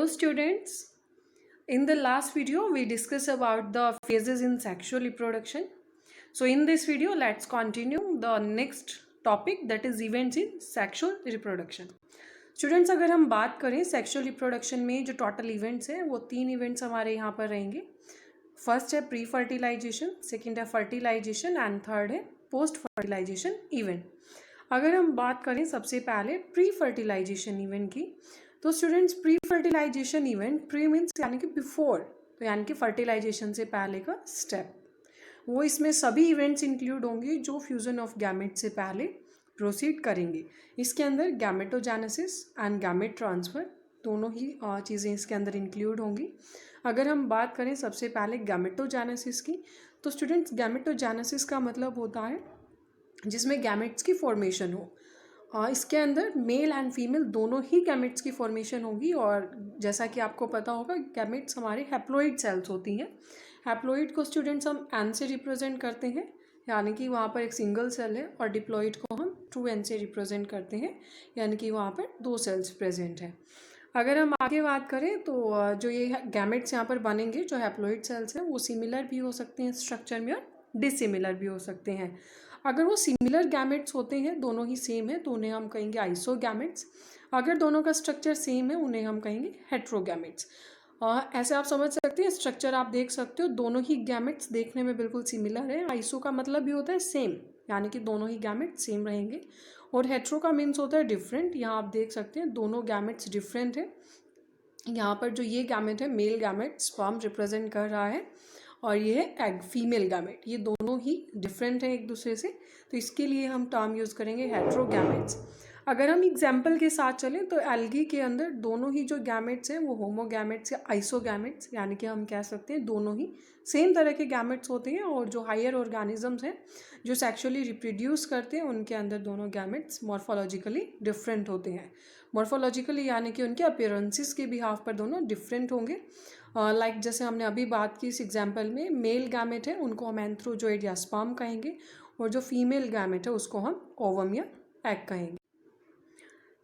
students, in the last video we discussed about the phases in sexual reproduction. So in this video let's continue the next topic, that is events in sexual reproduction. Students, अगर हम बात करें sexual reproduction में जो total events हैं वो 3 events हमारे यहाँ पर रहेंगे. फर्स्ट है प्री फर्टिलाइजेशन, सेकेंड है फर्टिलाइजेशन एंड थर्ड है पोस्ट फर्टिलाइजेशन इवेंट. अगर हम बात करें सबसे पहले प्री फर्टिलाइजेशन इवेंट की, तो students pre fertilization event, pre means यानी कि बिफोर, तो यानी कि फर्टिलाइजेशन से पहले का स्टेप, वो इसमें सभी इवेंट्स इंक्लूड होंगे जो फ्यूजन ऑफ गैमेट से पहले प्रोसीड करेंगे. इसके अंदर गैमेटोजेनेसिस एंड गैमेट ट्रांसफ़र दोनों ही चीज़ें इसके अंदर इंक्लूड होंगी. अगर हम बात करें सबसे पहले गैमेटोजेनेसिस की, तो स्टूडेंट्स गैमेटोजेनेसिस का मतलब होता है जिसमें गैमेट्स की फॉर्मेशन हो. इसके अंदर मेल एंड फीमेल दोनों ही गैमेट्स की फॉर्मेशन होगी. और जैसा कि आपको पता होगा गैमेट्स हमारे हैप्लॉइड सेल्स होती हैं. हैप्लॉइड को स्टूडेंट्स हम एन से रिप्रेजेंट करते हैं, यानी कि वहाँ पर एक सिंगल सेल है, और डिप्लॉइड को हम 2n से रिप्रेजेंट करते हैं, यानी कि वहाँ पर 2 सेल्स प्रेजेंट हैं. अगर हम आगे बात करें तो जो ये गैमेट्स यहाँ पर बनेंगे, जो हैप्लॉइड सेल्स हैं, वो सिमिलर भी हो सकते हैं स्ट्रक्चर में और डिसिमिलर भी हो सकते हैं. अगर वो सिमिलर गैमेट्स होते हैं, दोनों ही सेम है, तो उन्हें हम कहेंगे आइसोगैमेट्स. अगर दोनों का स्ट्रक्चर सेम है, उन्हें हम कहेंगे हेट्रोगैमेट्स. ऐसे आप समझ सकते हैं, स्ट्रक्चर आप देख सकते हो, दोनों ही गैमेट्स देखने में बिल्कुल सिमिलर है. आइसो का मतलब भी होता है सेम, यानी कि दोनों ही गैमेट्स सेम रहेंगे. और हेट्रो का मीन्स होता है डिफरेंट. यहाँ आप देख सकते हैं दोनों गैमेट्स डिफरेंट है. यहाँ पर जो ये गैमेट है, मेल गैमेट स्पर्म रिप्रेजेंट कर रहा है, और ये है एग फीमेल गैमेट. ये दोनों ही डिफरेंट है एक दूसरे से, तो इसके लिए हम टर्म यूज़ करेंगे हेट्रोगैमेट्स. अगर हम एग्जाम्पल के साथ चलें तो एल्गी के अंदर दोनों ही जो गैमेट्स हैं वो होमोगैमेट्स या आइसोगैमेट्स, यानी कि हम कह सकते हैं दोनों ही सेम तरह के गैमेट्स होते हैं. और जो हायर ऑर्गेनिजम्स हैं जो सेक्सुअली रिप्रोड्यूस करते हैं, उनके अंदर दोनों गैमेट्स मॉर्फोलॉजिकली डिफरेंट होते हैं. मॉर्फोलॉजिकली यानी कि उनके अपीयरेंसेस के बिहाफ पर दोनों डिफरेंट होंगे. लाइक जैसे हमने अभी बात की इस एग्जाम्पल में, मेल गैमेट है उनको हम एंथ्रोजोइड या स्पर्म कहेंगे, और जो फीमेल गैमेट है उसको हम ओवम या एग कहेंगे.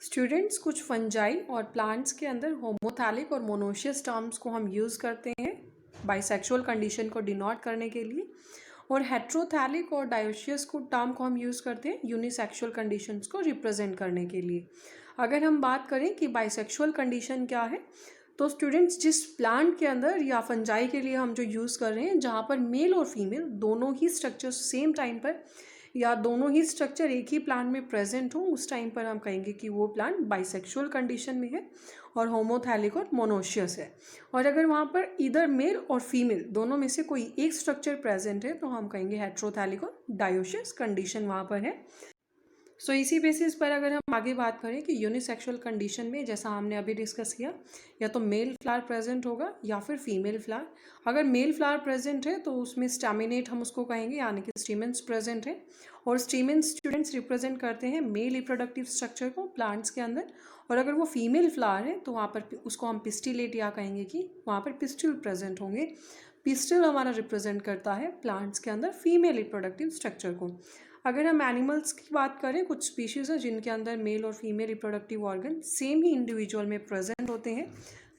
स्टूडेंट्स, कुछ फंजाई और प्लांट्स के अंदर होमोथैलिक और मोनोशियस टर्म्स को हम यूज़ करते हैं बाइसेक्सुअल कंडीशन को डिनोट करने के लिए, और हेट्रोथैलिक और डायोशियस को टर्म को हम यूज़ करते हैं यूनिसेक्सुअल कंडीशंस को रिप्रेजेंट करने के लिए. अगर हम बात करें कि बाइसेक्सुअल कंडीशन क्या है, तो स्टूडेंट्स जिस प्लांट के अंदर या फंजाई के लिए हम जो यूज़ कर रहे हैं, जहाँ पर मेल और फीमेल दोनों ही स्ट्रक्चर सेम टाइम पर या दोनों ही स्ट्रक्चर एक ही प्लांट में प्रेजेंट हो, उस टाइम पर हम कहेंगे कि वो प्लांट बाइसेक्सुअल कंडीशन में है और होमोथैलिक और मोनोशियस है. और अगर वहाँ पर इधर मेल और फीमेल दोनों में से कोई एक स्ट्रक्चर प्रेजेंट है, तो हम कहेंगे हेट्रोथैलिक और डायोशियस कंडीशन वहाँ पर है. सो इसी बेसिस पर अगर हम आगे बात करें कि यूनिसेक्सुअल कंडीशन में, जैसा हमने अभी डिस्कस किया, या तो मेल फ्लावर प्रेजेंट होगा या फिर फीमेल फ्लावर. अगर मेल फ्लावर प्रेजेंट है तो उसमें स्टैमिनेट हम उसको कहेंगे, यानी कि स्टीमेंस प्रेजेंट है. और स्टीमेंस स्टूडेंट्स रिप्रेजेंट करते हैं मेल रिप्रोडक्टिव स्ट्रक्चर को प्लांट्स के अंदर. और अगर वो फीमेल फ्लावर है तो वहाँ पर उसको हम पिस्टिलेट या कहेंगे कि वहाँ पर पिस्टिल प्रेजेंट होंगे. पिस्टिल हमारा रिप्रेजेंट करता है प्लांट्स के अंदर फीमेल रिप्रोडक्टिव स्ट्रक्चर को. अगर हम एनिमल्स की बात करें, कुछ स्पीशीज़ हैं जिनके अंदर मेल और फीमेल रिप्रोडक्टिव ऑर्गन सेम ही इंडिविजुअल में प्रेजेंट होते हैं,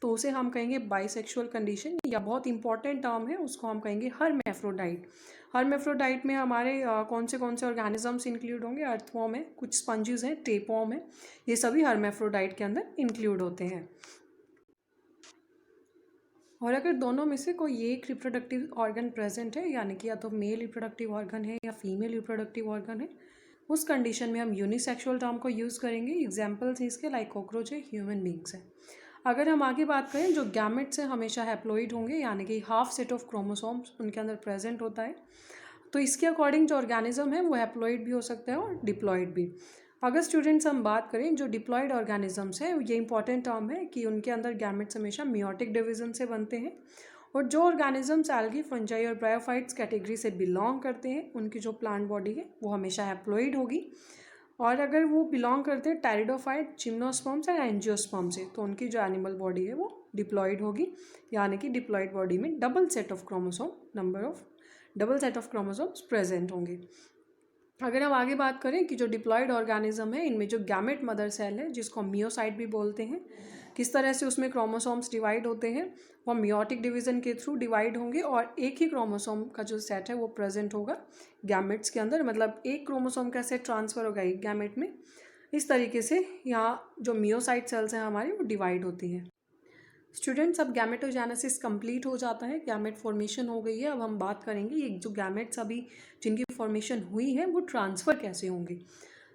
तो उसे हम कहेंगे बाइसेक्सुअल कंडीशन, या बहुत इंपॉर्टेंट टर्म है उसको हम कहेंगे हर्मेफ्रोडाइट. हर्मेफ्रोडाइट में हमारे कौन से ऑर्गेनिजम्स इंक्लूड होंगे? अर्थवॉर्म है, कुछ स्पंजेस हैं, टेपवॉर्म है, ये सभी हर्मेफ्रोडाइट के अंदर इंक्लूड होते हैं. और अगर दोनों में से कोई एक रिप्रोडक्टिव ऑर्गन प्रेजेंट है, यानी कि या तो मेल रिप्रोडक्टिव ऑर्गन है या फीमेल रिप्रोडक्टिव ऑर्गन है, उस कंडीशन में हम यूनिसेक्सुअल टर्म को यूज़ करेंगे. एग्जाम्पल्स हैं इसके, लाइक कॉकरोच है, ह्यूमन बींग्स है. अगर हम आगे बात करें, जो गैमेट्स हैं हमेशा हैप्लॉइड होंगे, यानी कि हाफ सेट ऑफ क्रोमोसोम्स उनके अंदर प्रेजेंट होता है. तो इसके अकॉर्डिंग जो ऑर्गेनिज्म है वो हैप्लॉइड भी हो सकता है और डिप्लॉइड भी. अगर स्टूडेंट्स हम बात करें जो डिप्लॉइड ऑर्गेनिजम्स हैं, ये इंपॉर्टेंट टर्म है कि उनके अंदर गैमेट्स हमेशा मियोटिक डिवीजन से बनते हैं. और जो ऑर्गेनिजम्स एल्गी, फंजाई और ब्रायोफाइट्स कैटेगरी से बिलोंग करते हैं, उनकी जो प्लांट बॉडी है वो हमेशा हैप्लॉइड होगी. और अगर वो बिलोंग करते हैं टेरिडोफाइट, जिम्नोस्पर्म्स या एंजियोस्पर्म से, तो उनकी जो एनिमल बॉडी है वो डिप्लॉइड होगी, यानी कि डिप्लॉइड बॉडी में double set of chromosomes present होंगे. अगर हम आगे बात करें कि जो डिप्लॉयड ऑर्गेनिज्म है, इनमें जो गैमेट मदर सेल है जिसको हम मियोसाइट भी बोलते हैं, किस तरह से उसमें क्रोमोसोम्स डिवाइड होते हैं, वो मियोटिक डिवीजन के थ्रू डिवाइड होंगे और एक ही क्रोमोसोम का जो सेट है वो प्रेजेंट होगा गैमेट्स के अंदर, मतलब एक क्रोमोसोम का सेट ट्रांसफर होगा एक गैमेट में। इस तरीके से यहाँ जो मियोसाइट सेल्स हैं हमारी वो डिवाइड होती हैं। स्टूडेंट्स, अब गैमेटोजेनेसिस कंप्लीट हो जाता है, गैमेट फॉर्मेशन हो गई है। अब हम बात करेंगे ये जो गैमेट्स अभी जिनकी फॉर्मेशन हुई है वो ट्रांसफ़र कैसे होंगे।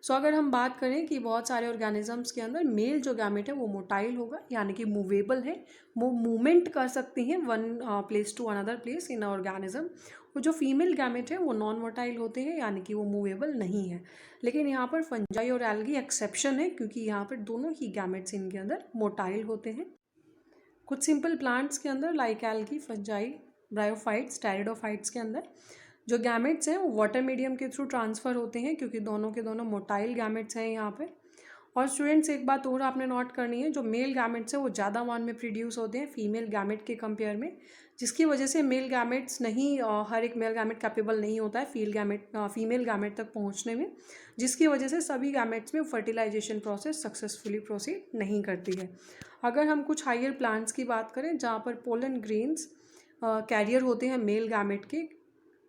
अगर हम बात करें कि बहुत सारे ऑर्गेनिजम्स के अंदर मेल जो गैमेट है वो मोटाइल होगा, यानी कि मूवेबल है, वो मूवमेंट कर सकती हैं one place to another place in organism. और जो फीमेल गैमेट है वो नॉन मोटाइल होते हैं, यानी कि वो मूवेबल नहीं है। लेकिन यहाँ पर फंजाई और एल्गी एक्सेप्शन है, क्योंकि यहाँ पर दोनों ही गैमेट्स इनके अंदर मोटाइल होते हैं। कुछ सिंपल प्लांट्स के अंदर like algae, fungi, bryophytes, pteridophytes के अंदर जो गैमेट्स हैं वो वाटर मीडियम के थ्रू ट्रांसफ़र होते हैं, क्योंकि दोनों के दोनों मोटाइल गैमेट्स हैं यहाँ पे। और स्टूडेंट्स, एक बात और आपने नोट करनी है, जो मेल गैमेट्स हैं वो ज़्यादा अमाउंट में प्रोड्यूस होते हैं फीमेल गैमेट के कंपेयर में, जिसकी वजह से मेल गैमेट्स नहीं हर एक मेल गैमेट कैपेबल नहीं होता है फीमेल गैमेट तक पहुँचने में, जिसकी वजह से सभी गैमेट्स में फर्टिलाइजेशन प्रोसेस सक्सेसफुली प्रोसीड नहीं करती है। अगर हम कुछ हायर प्लांट्स की बात करें जहाँ पर पोलन ग्रेन्स कैरियर होते हैं मेल गैमेट के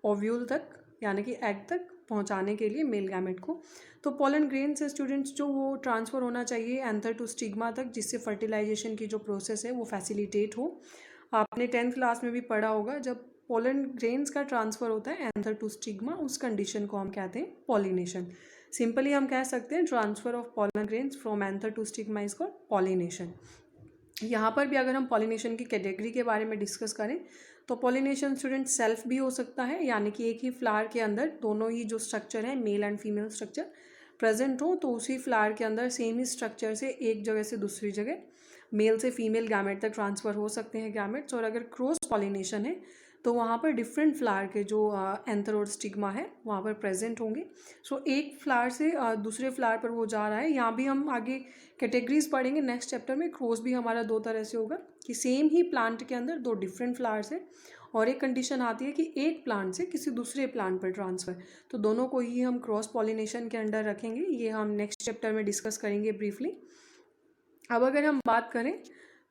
ओव्यूल तक, यानी कि एग तक पहुंचाने के लिए मेल गैमेट को, तो पोलन ग्रेन से स्टूडेंट्स जो वो ट्रांसफ़र होना चाहिए एंथर टू स्टिग्मा तक, जिससे फर्टिलाइजेशन की जो प्रोसेस है वो फैसिलिटेट हो। आपने 10th क्लास में भी पढ़ा होगा, जब पोलन ग्रेन्स का ट्रांसफ़र होता है एंथर टू स्टिग्मा, उस कंडीशन को हम कहते हैं पॉलिनेशन। सिंपली हम कह सकते हैं transfer of pollen grains from anther to stigma is called pollination. यहाँ पर भी अगर हम पॉलिनेशन की कैटेगरी के बारे में डिस्कस करें तो पॉलिनेशन स्टूडेंट सेल्फ भी हो सकता है, यानी कि एक ही फ्लावर के अंदर दोनों ही जो स्ट्रक्चर है male and female structure present हो, तो उसी फ्लावर के अंदर सेम ही स्ट्रक्चर से एक जगह से दूसरी जगह मेल से फीमेल गैमेट तक ट्रांसफ़र हो सकते हैं गैमेट्स। और अगर क्रॉस पॉलिनेशन है तो वहाँ पर डिफरेंट फ्लावर के जो एंथर और स्टिग्मा है वहाँ पर प्रेजेंट होंगे। एक फ्लावर से दूसरे फ्लावर पर वो जा रहा है। यहाँ भी हम आगे कैटेगरीज पढ़ेंगे नेक्स्ट चैप्टर में। क्रॉस भी हमारा दो तरह से होगा कि सेम ही प्लांट के अंदर दो डिफरेंट फ्लावर्स है और एक कंडीशन आती है कि एक प्लांट से किसी दूसरे प्लांट पर ट्रांसफ़र, तो दोनों को ही हम क्रॉस पॉलिनेशन के अंडर रखेंगे। ये हम नेक्स्ट चैप्टर में डिस्कस करेंगे ब्रीफली। अब अगर हम बात करें,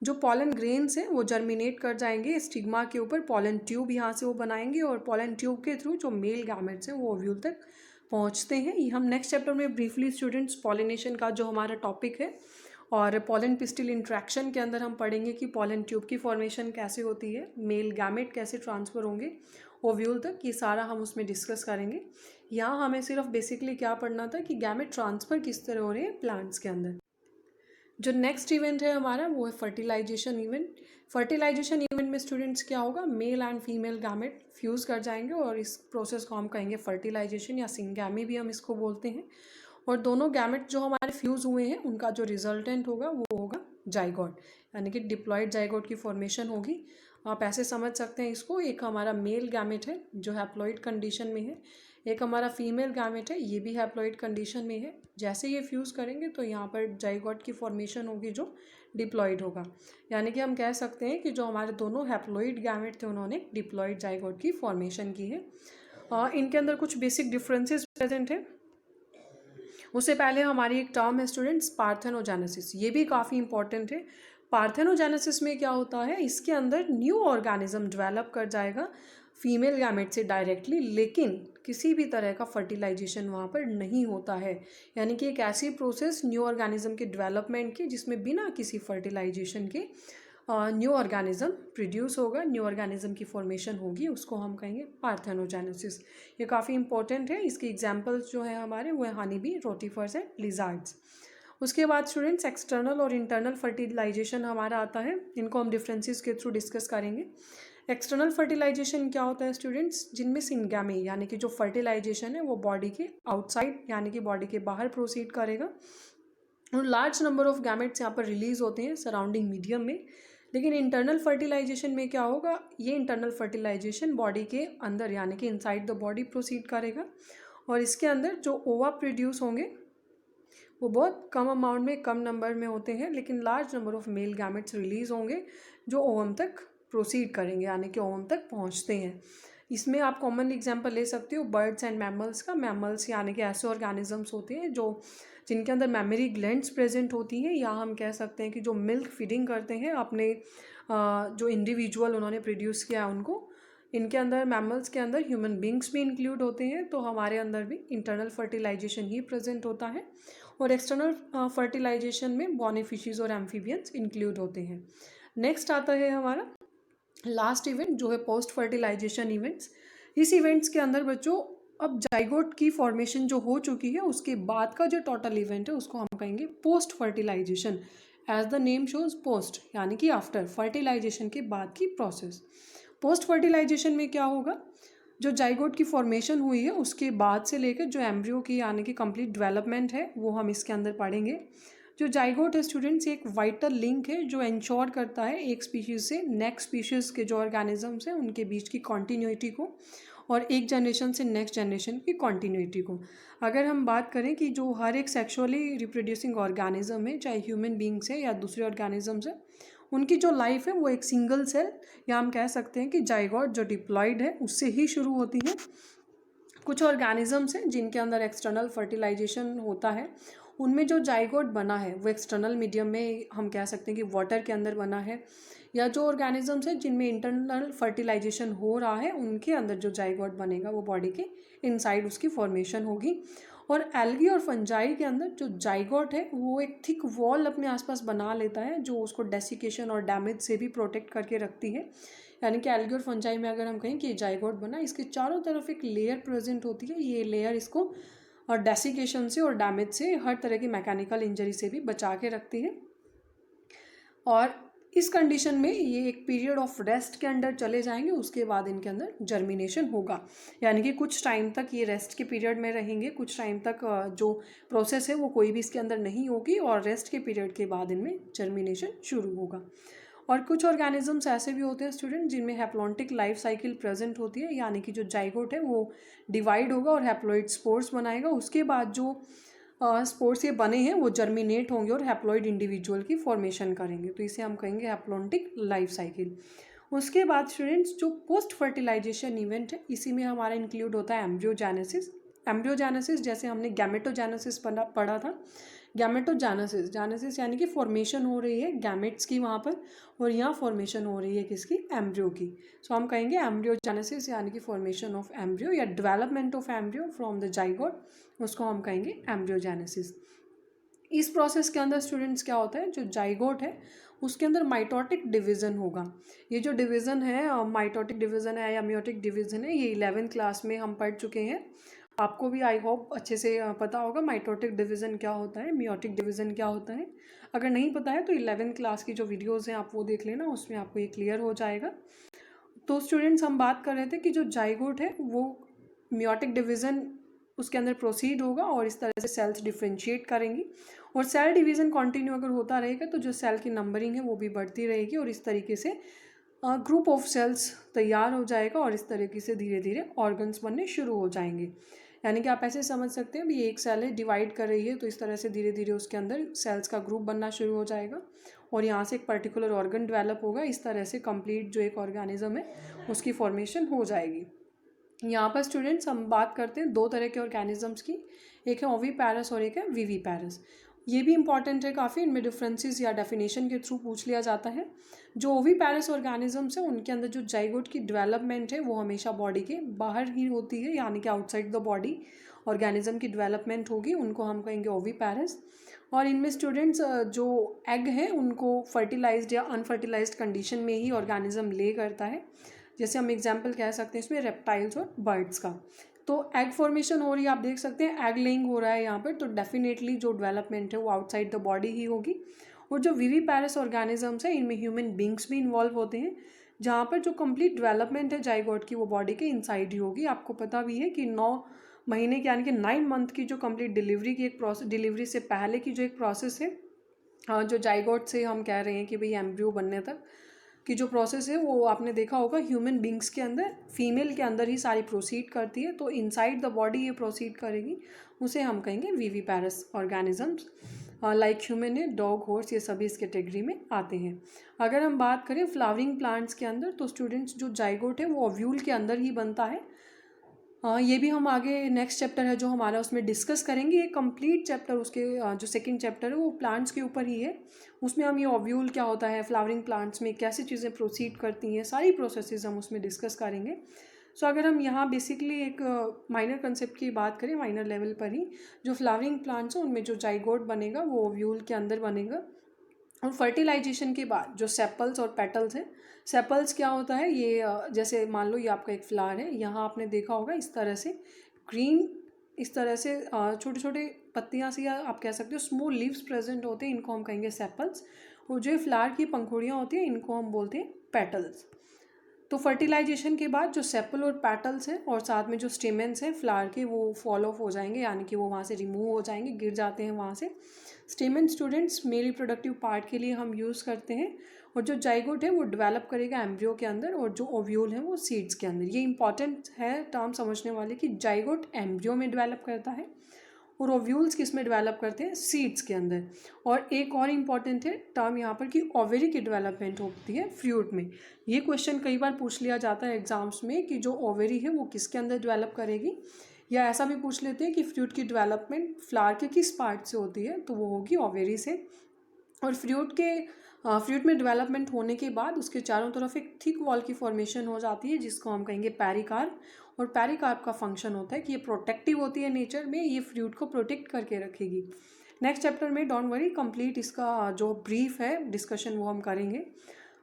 जो पॉलन ग्रेन्स हैं वो जर्मिनेट कर जाएंगे स्टिग्मा के ऊपर, पॉलन ट्यूब यहाँ से वो बनाएंगे और पॉलन ट्यूब के थ्रू जो मेल गैमेट्स हैं वो ओव्यूल तक पहुँचते हैं। ये हम नेक्स्ट चैप्टर में ब्रीफली स्टूडेंट्स पॉलिनेशन का जो हमारा टॉपिक है और पॉलन पिस्टिल इंट्रैक्शन के अंदर हम पढ़ेंगे कि पॉलन ट्यूब की फॉर्मेशन कैसे होती है, मेल गैमेट कैसे ट्रांसफ़र होंगे ओव्यूल तक, ये सारा हम उसमें डिस्कस करेंगे। यहाँ हमें सिर्फ बेसिकली क्या पढ़ना था कि गैमेट ट्रांसफ़र किस तरह हो रहे हैं प्लांट्स के अंदर। जो नेक्स्ट इवेंट है हमारा वो है फर्टिलाइजेशन इवेंट। फर्टिलाइजेशन इवेंट में स्टूडेंट्स क्या होगा, male and female gamete fuse कर जाएंगे और इस प्रोसेस को हम कहेंगे फर्टिलाइजेशन या सिंगैमी भी हम इसको बोलते हैं। और दोनों गैमेट जो हमारे फ्यूज़ हुए हैं उनका जो रिजल्टेंट होगा वो होगा जाइगोट, यानी कि डिप्लॉयड जाइगोट की फॉर्मेशन होगी। आप ऐसे समझ सकते हैं इसको, एक हमारा मेल गैमेट है जो हैप्लॉइड कंडीशन में है, एक हमारा फीमेल गैमेट है ये भी हैप्लॉइड कंडीशन में है। जैसे ये फ्यूज़ करेंगे तो यहाँ पर जाइगोट की फॉर्मेशन होगी जो डिप्लॉयड होगा, यानी कि हम कह सकते हैं कि जो हमारे दोनों हैप्लॉइड गैमेट थे उन्होंने डिप्लॉयड जाइगोट की फॉर्मेशन की है। इनके अंदर कुछ बेसिक डिफरेंसेस प्रेजेंट है। उससे पहले हमारी एक टर्म है स्टूडेंट्स पार्थेनोजेनेसिस, ये भी काफ़ी इंपॉर्टेंट है। पार्थेनोजेनेसिस में क्या होता है, इसके अंदर न्यू ऑर्गेनिज्म डेवलप कर जाएगा फीमेल गैमेट से डायरेक्टली, लेकिन किसी भी तरह का फर्टिलाइजेशन वहाँ पर नहीं होता है, यानी कि एक ऐसी प्रोसेस न्यू ऑर्गेनिज्म के डेवलपमेंट की जिसमें बिना किसी फर्टिलाइजेशन के न्यू ऑर्गेनिज्म प्रोड्यूस होगा, न्यू ऑर्गेनिज्म की फॉर्मेशन होगी, उसको हम कहेंगे पार्थेनोजेनेसिस। ये काफ़ी इंपॉर्टेंट है। इसके एग्जांपल्स जो है हमारे वो है honey bee, rotifers and lizards. उसके बाद स्टूडेंट्स एक्सटर्नल और इंटरनल फर्टिलाइजेशन हमारा आता है, इनको हम डिफरेंसेस के थ्रू डिस्कस करेंगे। एक्सटर्नल फर्टिलाइजेशन क्या होता है स्टूडेंट्स, जिनमें सिंगैमी यानी कि जो फर्टिलाइजेशन है वो बॉडी के आउटसाइड यानी कि बॉडी के बाहर प्रोसीड करेगा और लार्ज नंबर ऑफ गैमेट्स यहाँ पर रिलीज होते हैं सराउंडिंग मीडियम में। लेकिन इंटरनल फर्टिलाइजेशन में क्या होगा, ये इंटरनल फर्टिलाइजेशन बॉडी के अंदर यानी कि इनसाइड द बॉडी प्रोसीड करेगा और इसके अंदर जो ओवा प्रोड्यूस होंगे वो बहुत कम अमाउंट में, कम नंबर में होते हैं, लेकिन large number of male gametes release होंगे जो ओवम तक प्रोसीड करेंगे यानी कि ओवम तक पहुंचते हैं। इसमें आप कॉमन एग्जांपल ले सकते हो बर्ड्स एंड मैमल्स का। मैमल्स यानी कि ऐसे ऑर्गेनिजम्स होते हैं जो जिनके अंदर मेमोरी ग्लैंड्स प्रेजेंट होती हैं, या हम कह सकते हैं कि जो मिल्क फीडिंग करते हैं अपने जो इंडिविजुअल उन्होंने प्रोड्यूस किया उनको। इनके अंदर मैमल्स के अंदर ह्यूमन बींग्स भी इंक्लूड होते हैं, तो हमारे अंदर भी इंटरनल फर्टिलाइजेशन ही प्रेजेंट होता है, और एक्सटर्नल फर्टिलाइजेशन में बॉनीफिशीज और एम्फीबियंस इंक्लूड होते हैं। नेक्स्ट आता है हमारा लास्ट इवेंट जो है पोस्ट फर्टिलाइजेशन इवेंट्स। इस इवेंट्स के अंदर बच्चों अब जाइगोट की फॉर्मेशन जो हो चुकी है उसके बाद का जो टोटल इवेंट है उसको हम कहेंगे post fertilization. As the name shows post, यानी कि आफ्टर फर्टिलाइजेशन के बाद की प्रोसेस। पोस्ट फर्टिलाइजेशन में क्या होगा, जो जाइगोट की फॉर्मेशन हुई है उसके बाद से लेकर जो एम्ब्रियो की यानी कि कंप्लीट डेवलपमेंट है वो हम इसके अंदर पढ़ेंगे। जो जाइगोट है स्टूडेंट्स एक वाइटल लिंक है जो इंश्योर करता है एक स्पीशीज़ से नेक्स्ट स्पीशीज़ के जो ऑर्गेनिजम्स हैं उनके बीच की कॉन्टीन्यूटी को, और एक जनरेशन से नेक्स्ट जनरेशन की कॉन्टीन्यूटी को। अगर हम बात करें कि जो हर एक सेक्सुअली रिप्रोड्यूसिंग ऑर्गेनिज्म है, चाहे ह्यूमन बींग्स है या दूसरे ऑर्गेनिजम्स है, उनकी जो लाइफ है वो एक सिंगल सेल या हम कह सकते हैं कि जाइगोट जो डिप्लॉयड है उससे ही शुरू होती है। कुछ ऑर्गेनिजम्स हैं जिनके अंदर एक्सटर्नल फर्टिलाइजेशन होता है, उनमें जो जाइगोट बना है वो एक्सटर्नल मीडियम में हम कह सकते हैं कि वाटर के अंदर बना है, या जो ऑर्गेनिजम्स हैं जिनमें इंटरनल फर्टिलाइजेशन हो रहा है उनके अंदर जो जाइगोट बनेगा वो बॉडी के इनसाइड उसकी फॉर्मेशन होगी। और एल्गी और फंजाई के अंदर जो जाइगोट है वो एक थिक वॉल अपने आसपास बना लेता है जो उसको डेसिकेशन और डैमेज से भी प्रोटेक्ट करके रखती है। यानी कि एल्गी और फंजाई में अगर हम कहें कि जाइगोट बना, इसके चारों तरफ एक लेयर प्रेजेंट होती है, ये लेयर इसको और डेसिकेशन से और डैमेज से, हर तरह की मैकेनिकल इंजरी से भी बचा के रखती है। और इस कंडीशन में ये एक पीरियड ऑफ रेस्ट के अंदर चले जाएंगे, उसके बाद इनके अंदर जर्मिनेशन होगा। यानी कि कुछ टाइम तक ये रेस्ट के पीरियड में रहेंगे, कुछ टाइम तक जो प्रोसेस है वो कोई भी इसके अंदर नहीं होगी, और रेस्ट के पीरियड के बाद इनमें जर्मिनेशन शुरू होगा। और कुछ ऑर्गेनिजम्स ऐसे भी होते हैं स्टूडेंट जिनमें हैप्लॉन्टिक लाइफ साइकिल प्रेजेंट होती है, यानी कि जो जाइगोट है वो डिवाइड होगा और हैप्लॉइड स्पोर्स बनाएगा, उसके बाद जो स्पोर्स ये बने हैं वो जर्मिनेट होंगे और हैप्लॉइड इंडिविजुअल की फॉर्मेशन करेंगे, तो इसे हम कहेंगे हैप्लॉन्टिक लाइफ साइकिल। उसके बाद स्टूडेंट्स जो पोस्ट फर्टिलाइजेशन इवेंट है इसी में हमारा इंक्लूड होता है एम्ब्रियोजेनेसिस। एम्ब्रियोजेनेसिस जैसे हमने गैमेटोजेनेसिस पढ़ा था, गैमेटोजेनेसिस जेनेसिस यानी कि फॉर्मेशन हो रही है गैमेट्स की वहाँ पर, और यहाँ फॉर्मेशन हो रही है किसकी, एम्ब्रियो की। सो हम कहेंगे एम्ब्रियोजेनेसिस यानी कि फॉर्मेशन ऑफ एम्ब्रियो या development of embryo from the zygote, उसको हम कहेंगे एम्ब्रियोजेनेसिस। इस प्रोसेस के अंदर स्टूडेंट्स क्या होता है, जो जाइगोट है उसके अंदर माइटोटिक डिवीज़न होगा। ये जो डिवीज़न है माइटोटिक डिवीज़न है या मियोटिक डिवीज़न है, ये 11th क्लास में हम पढ़ चुके हैं। आपको भी आई होप अच्छे से पता होगा माइटोटिक डिवीज़न क्या होता है, मियोटिक डिवीज़न क्या होता है। अगर नहीं पता है तो 11th क्लास की जो वीडियोज़ हैं आप वो देख लेना, उसमें आपको ये क्लियर हो जाएगा। तो स्टूडेंट्स हम बात कर रहे थे कि जो जाइगोट है वो मियोटिक डिवीज़न उसके अंदर प्रोसीड होगा और इस तरह से सेल्स डिफ्रेंशिएट करेंगी, और सेल डिवीज़न कंटिन्यू अगर होता रहेगा तो जो सेल की नंबरिंग है वो भी बढ़ती रहेगी, और इस तरीके से ग्रुप ऑफ सेल्स तैयार हो जाएगा, और इस तरीके से धीरे धीरे ऑर्गन्स बनने शुरू हो जाएंगे। यानी कि आप ऐसे समझ सकते हैं भी एक सेल है डिवाइड कर रही है, तो इस तरह से धीरे धीरे उसके अंदर सेल्स का ग्रुप बनना शुरू हो जाएगा, और यहाँ से एक पर्टिकुलर ऑर्गन डेवलप होगा। इस तरह से कंप्लीट जो एक ऑर्गेनिज्म है उसकी फॉर्मेशन हो जाएगी। यहाँ पर स्टूडेंट्स हम बात करते हैं दो तरह के ऑर्गेनिजम्स की, एक है ओविपैरस और एक है विविपैरस। ये भी इंपॉर्टेंट है काफ़ी, इनमें डिफरेंसेस या डेफिनेशन के थ्रू पूछ लिया जाता है। जो ओविपैरस ऑर्गेनिजम्स है उनके अंदर जो जाइगोट की डेवलपमेंट है वो हमेशा बॉडी के बाहर ही होती है, यानी कि आउटसाइड द बॉडी ऑर्गेनिज्म की डेवलपमेंट होगी, उनको हम कहेंगे ओविपैरस। और इनमें स्टूडेंट्स जो एग है उनको फर्टिलाइज्ड या अनफर्टिलाइज्ड कंडीशन में ही ऑर्गेनिज्म ले करता है। जैसे हम एग्जाम्पल कह सकते हैं इसमें रेप्टाइल्स और बर्ड्स का। तो एग फॉर्मेशन हो रही है, आप देख सकते हैं एग लेइंग हो रहा है यहाँ पर, तो डेफिनेटली जो डेवलपमेंट है वो आउटसाइड द बॉडी ही होगी। और जो विविपैरस ऑर्गेनिजम्स है इनमें ह्यूमन बींग्स भी इन्वॉल्व होते हैं, जहाँ पर जो कंप्लीट डेवलपमेंट है जाइगोट की वो बॉडी के इनसाइड ही होगी। आपको पता भी है कि 9 महीने की यानी कि 9 मंथ की जो कंप्लीट डिलीवरी की एक प्रोसेस, डिलीवरी से पहले की जो एक प्रोसेस है, जो जाइगोट से हम कह रहे हैं कि भाई एम्ब्रियो बनने तक की जो प्रोसेस है वो आपने देखा होगा ह्यूमन बींग्स के अंदर, फीमेल के अंदर ही सारी प्रोसीड करती है, तो इनसाइड द बॉडी ये प्रोसीड करेगी, उसे हम कहेंगे विविपैरस ऑर्गेनिजम्स। लाइक ह्यूमन है, डॉग, हॉर्स, ये सभी इस कैटेगरी में आते हैं। अगर हम बात करें फ्लावरिंग प्लांट्स के अंदर, तो स्टूडेंट्स जो जाइगोट है वो ओव्यूल के अंदर ही बनता है। ये भी हम आगे नेक्स्ट चैप्टर है जो हमारा उसमें डिस्कस करेंगे। ये कंप्लीट चैप्टर उसके जो सेकंड चैप्टर है वो प्लांट्स के ऊपर ही है। उसमें हम ये ओव्यूल क्या होता है, फ्लावरिंग प्लांट्स में कैसी चीज़ें प्रोसीड करती हैं, सारी प्रोसेसेस हम उसमें डिस्कस करेंगे। सो अगर हम यहाँ बेसिकली एक माइनर कंसेप्ट की बात करें, माइनर लेवल पर ही, जो फ्लावरिंग प्लांट्स हैं उनमें जो जाइगोट बनेगा वो ओव्यूल के अंदर बनेगा। और फर्टिलाइजेशन के बाद जो सेपल्स और पेटल्स हैं, सेपल्स क्या होता है, ये जैसे मान लो ये आपका एक फ्लावर है, यहाँ आपने देखा होगा इस तरह से ग्रीन, इस तरह से छोटे छोटे पत्तियाँ सी, या आप कह सकते हो स्मॉल लीव्स प्रेजेंट होते हैं, इनको हम कहेंगे सेपल्स। और जो फ्लावर की पंखुड़ियाँ होती हैं इनको हम बोलते हैं पेटल्स। तो फर्टिलाइजेशन के बाद जो सेपल और पेटल्स हैं और साथ में जो स्टेमेंस हैं फ्लावर के, वो फॉल ऑफ हो जाएंगे, यानी कि वो वहाँ से रिमूव हो जाएंगे, गिर जाते हैं वहाँ से। स्टेमन स्टूडेंट्स मेल रिप्रोडक्टिव पार्ट के लिए हम यूज़ करते हैं। और जो जाइगोट है वो डेवलप करेगा एम्ब्रियो के अंदर, और जो ओव्यूल है वो सीड्स के अंदर। ये इंपॉर्टेंट है टर्म समझने वाले कि जाइगोट एम्ब्रियो में डेवलप करता है और ओव्यूल्स किस में डेवलप करते हैं, सीड्स के अंदर। और एक और इम्पॉर्टेंट है टर्म यहाँ पर कि ओवेरी की डेवलपमेंट होती है फ्रूट में। ये क्वेश्चन कई बार पूछ लिया जाता है एग्जाम्स में कि जो ओवेरी है वो किसके अंदर डेवलप करेगी, या ऐसा भी पूछ लेते हैं कि फ्रूट की डेवलपमेंट फ्लावर के किस पार्ट से होती है, तो वो होगी ओवेरी से। और फ्रूट में डेवलपमेंट होने के बाद उसके चारों तरफ एक थिक वॉल की फॉर्मेशन हो जाती है जिसको हम कहेंगे पेरिकार्प। और पेरिकार्प का फंक्शन होता है कि ये प्रोटेक्टिव होती है नेचर में, ये फ्रूट को प्रोटेक्ट करके रखेगी। नेक्स्ट चैप्टर में डोंट वरी कंप्लीट इसका जो ब्रीफ है डिस्कशन वो हम करेंगे।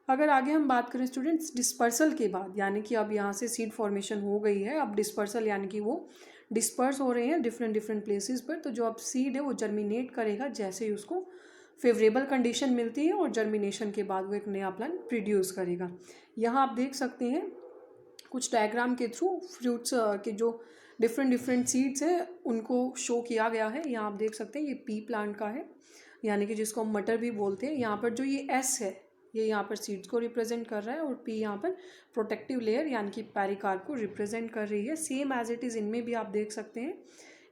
अगर आगे हम बात करें स्टूडेंट्स डिस्पर्सल के बाद, यानी कि अब यहाँ से सीड फॉर्मेशन हो गई है, अब डिस्पर्सल यानी कि वो डिस्पर्स हो रहे हैं डिफरेंट प्लेसेस पर, तो जो अब सीड है वो जर्मिनेट करेगा जैसे ही उसको फेवरेबल कंडीशन मिलती है, और जर्मिनेशन के बाद वो एक नया प्लांट प्रोड्यूस करेगा। यहाँ आप देख सकते हैं कुछ डायग्राम के थ्रू फ्रूट्स के जो डिफरेंट सीड्स हैं उनको शो किया गया है। यहाँ आप देख सकते हैं ये पी प्लांट का है, यानी कि जिसको हम मटर भी बोलते हैं। यहाँ पर जो ये एस है ये यहाँ पर सीड्स को रिप्रेजेंट कर रहा है, और पी यहाँ पर प्रोटेक्टिव लेयर यानी कि पेरिकार्प को रिप्रेजेंट कर रही है। सेम एज इट इज़ इनमें भी आप देख सकते हैं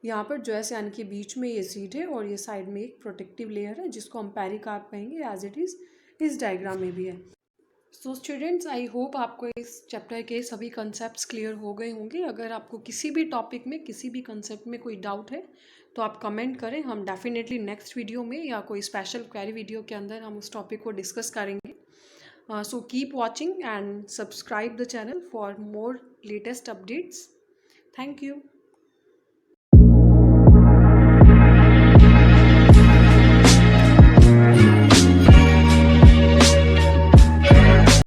यहाँ पर जो ऐसे, यानी कि बीच में ये सीड है और ये साइड में एक प्रोटेक्टिव लेयर है जिसको हम पेरिकार्प कहेंगे, एज इट इज़ इस डायग्राम में भी है। सो स्टूडेंट्स आई होप आपको इस चैप्टर के सभी कंसेप्ट्स क्लियर हो गए होंगे। अगर आपको किसी भी टॉपिक में किसी भी कंसेप्ट में कोई डाउट है तो आप कमेंट करें, हम डेफिनेटली नेक्स्ट वीडियो में या कोई स्पेशल क्वेरी वीडियो के अंदर हम उस टॉपिक को डिस्कस करेंगे। So keep watching and subscribe the channel for more latest updates. Thank you.